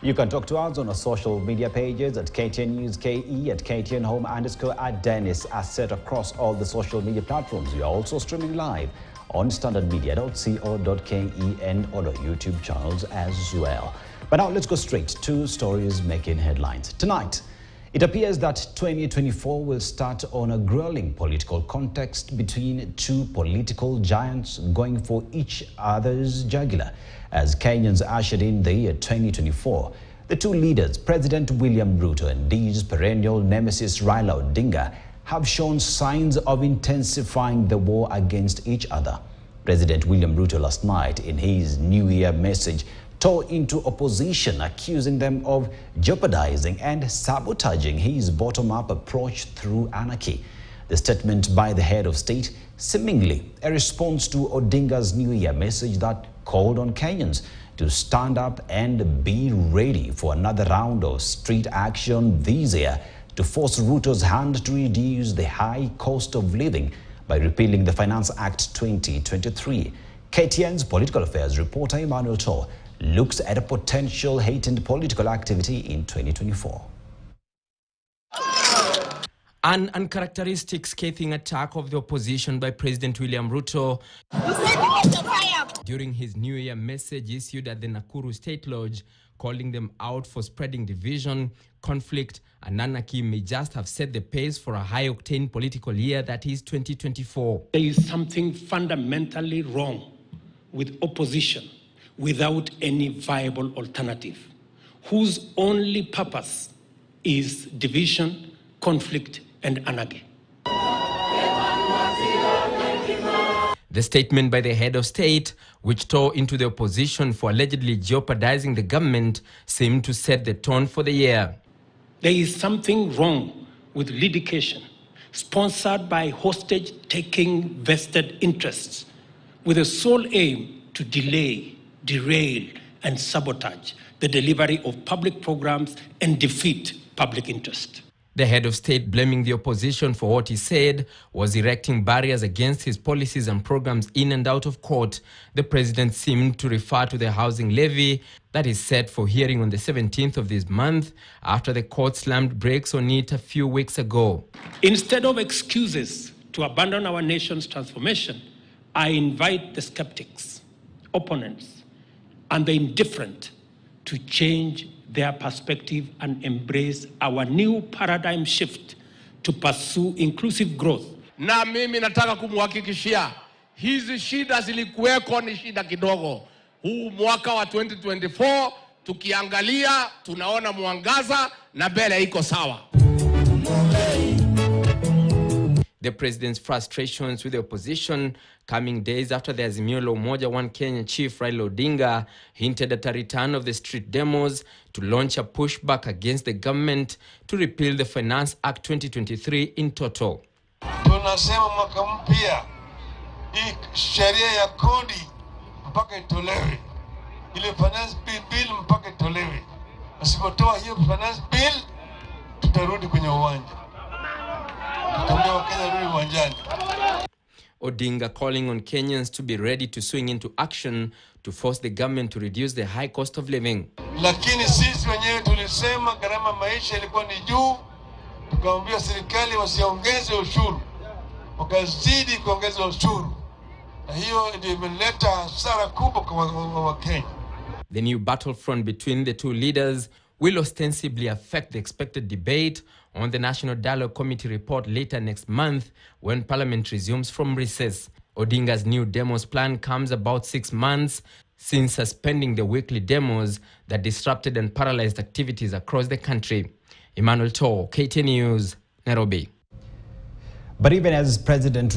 You can talk to us on our social media pages at KTN News KE, at KTN Home _ at Dennis, as set across all the social media platforms. We are also streaming live on standardmedia.co.ke and on our YouTube channels as well. But now let's go straight to stories making headlines. Tonight, it appears that 2024 will start on a grueling political context between two political giants going for each other's jugular. As Kenyans ushered in the year 2024, the two leaders, President William Ruto and his perennial nemesis Raila Odinga, have shown signs of intensifying the war against each other. President William Ruto last night, in his New Year message, tore into opposition, accusing them of jeopardizing and sabotaging his bottom-up approach through anarchy. The statement by the head of state seemingly a response to Odinga's New Year message that called on Kenyans to stand up and be ready for another round of street action this year to force Ruto's hand to reduce the high cost of living by repealing the Finance Act 2023. KTN's political affairs reporter Emmanuel Tor looks at a potential heightened political activity in 2024. An uncharacteristic scathing attack of the opposition by President William Ruto during his New Year message issued at the Nakuru State Lodge, calling them out for spreading division, conflict, and anarchy may just have set the pace for a high-octane political year that is 2024. There is something fundamentally wrong with opposition without any viable alternative, whose only purpose is division, conflict, and anarchy. The statement by the head of state, which tore into the opposition for allegedly jeopardizing the government, seemed to set the tone for the year. There is something wrong with litigation sponsored by hostage-taking vested interests with the sole aim to delay, derail, and sabotage the delivery of public programs and defeat public interest. The head of state blaming the opposition for what he said was erecting barriers against his policies and programs in and out of court. The president seemed to refer to the housing levy that is set for hearing on the 17th of this month after the court slammed brakes on it a few weeks ago. Instead of excuses to abandon our nation's transformation, I invite the skeptics, opponents, and the indifferent to change their perspective and embrace our new paradigm shift to pursue inclusive growth. Na mimi nataka kumhakikishia hizi shida zilikuweko ni shida kidogo. Huu mwaka wa 2024 tukiangalia tunaona mwangaza na mbele iko sawa. The president's frustrations with the opposition coming days after the Azimio la Umoja One Kenya chief Raila Odinga hinted at a return of the street demos to launch a pushback against the government to repeal the Finance Act 2023 in total. Tunasema mwaka mpya hii sheria ya kodi mpaka itolewe. Ile finance bill mpaka itolewe. Usipotoa hiyo finance bill tutarudi kwenye uwanja. Odinga calling on Kenyans to be ready to swing into action to force the government to reduce the high cost of living. Lakini sisi wenyewe tulisema gharama maisha ilikuwa ni juu, tukaambia serikali wasiongeze ushuru, wakazidi kuongeza ushuru. Na hiyo ndio imeleta hasara kubwa kwa Wakenya. The new battlefront between the two leaders will ostensibly affect the expected debate on the National Dialogue Committee report later next month when Parliament resumes from recess. Odinga's new demos plan comes about 6 months since suspending the weekly demos that disrupted and paralyzed activities across the country. Emmanuel Tor, KTN News, Nairobi. But even as President